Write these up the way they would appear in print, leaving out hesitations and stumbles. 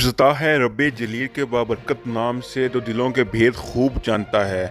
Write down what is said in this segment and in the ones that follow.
इज़्ज़ता है रब्बे जलील के बाबरकत नाम से तो दिलों के भेद खूब जानता है।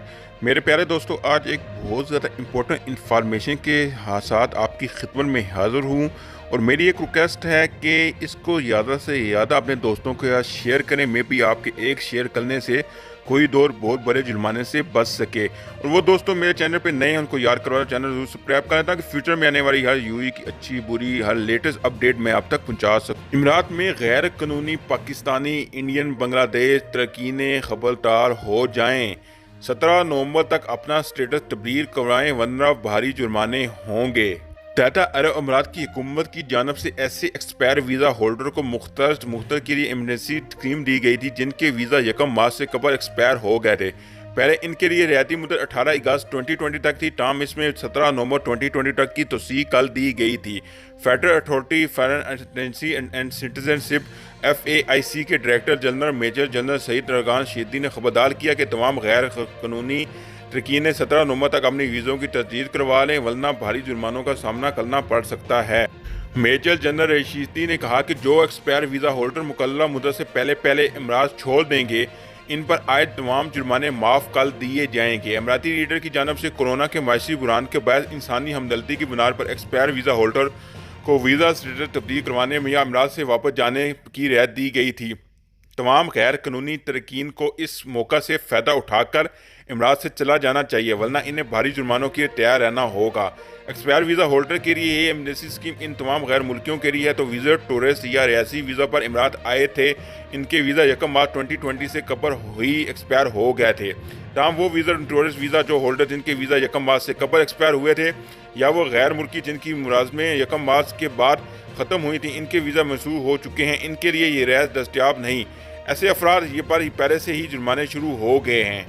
मेरे प्यारे दोस्तों, आज एक बहुत ज़्यादा इम्पोर्टेंट इंफॉर्मेशन के साथ आपकी खिदमत में हाज़िर हूँ और मेरी एक रिक्वेस्ट है कि इसको ज़्यादा से ज़्यादा अपने दोस्तों के साथ शेयर करें। मे भी आपके एक शेयर करने से कोई दौर बहुत बड़े जुर्माने से बच सके। और वो दोस्तों मेरे चैनल पे नए हैं उनको याद करवा चैनल जरूर सब्सक्राइब करें ताकि फ्यूचर में आने वाली हर यूएई की अच्छी बुरी हर लेटेस्ट अपडेट मैं आप तक पहुंचा सकूं। इमरात में गैर कानूनी पाकिस्तानी इंडियन बांग्लादेश तरकीने खबरदार हो जाएं। 17 नवंबर तक अपना स्टेटस तब्दील करवाएं वरना भारी जुर्माने होंगे। टाटा अरब अमीरात की हुकूमत की जानब से ऐसे एक्सपायर वीज़ा होल्डर को मुख्तर के लिए इमरजेंसी स्कीम दी गई थी जिनके वीज़ा 1 मार्च से कबल एक्सपायर हो गए थे। पहले इनके लिए रियायती मुद्दत 18 अगस्त 2020 तक थी, टाम इसमें 17 नवंबर 2020 तक की तोसी कल दी गई थी। Federal authority foreign assistance and citizenship FAIC के director general major general Saeed रगान शीदी ने खबरदार किया कि तमाम गैर कानूनी तरकीने 17 नवंबर तक अपनी वीज़ों की तजदीद करवा लें वरना भारी जुर्मानों का सामना करना पड़ सकता है। मेजर जनरल रशीदी ने कहा कि जो एक्सपायर वीज़ा होल्डर मुकल्लमा मुद्दत से पहले इमरात छोड़ देंगे इन पर आए तमाम जुर्माने माफ़ कर दिए जाएंगे। अमराती लीडर की जानब से कोरोना के माशी बुरान के बाद इंसानी हमदर्दी की बुनियाद पर एक्सपायर वीज़ा होल्डर को वीज़ा स्टेटस तब्दील करवाने में या अमरात से वापस जाने की रियायत दी गई थी। तमाम गैर कानूनी तरकीन को इस मौका से फ़ायदा उठाकर इमरात से चला जाना चाहिए वरना इन्हें भारी जुर्मानों के लिए तैयार रहना होगा। एक्सपायर वीज़ा होल्डर के लिए ये एमनेस्टी स्कीम इन तमाम गैर मुल्कियों के लिए है तो विजिट टूरिस्ट या रियासी वीज़ा पर इमरात आए थे, इनके वीज़ा 1 मार्च 2020 से कबल ही एक्सपायर हो गए थे। तमाम वो विजिट टूरिस्ट वीज़ा जो होल्डर जिनके वीज़ा 1 मार्च से कबल एक्सपायर हुए थे या वो गैर मुल्की जिनकी मुलाजमें 1 मार्च के बाद ख़त्म हुई थी, इनके वीज़ा मंसूख हो चुके हैं, इनके लिए ये रियायत दस्तयाब नहीं। ऐसे अफराद ये पर पहले से ही जुर्माने शुरू हो गए हैं।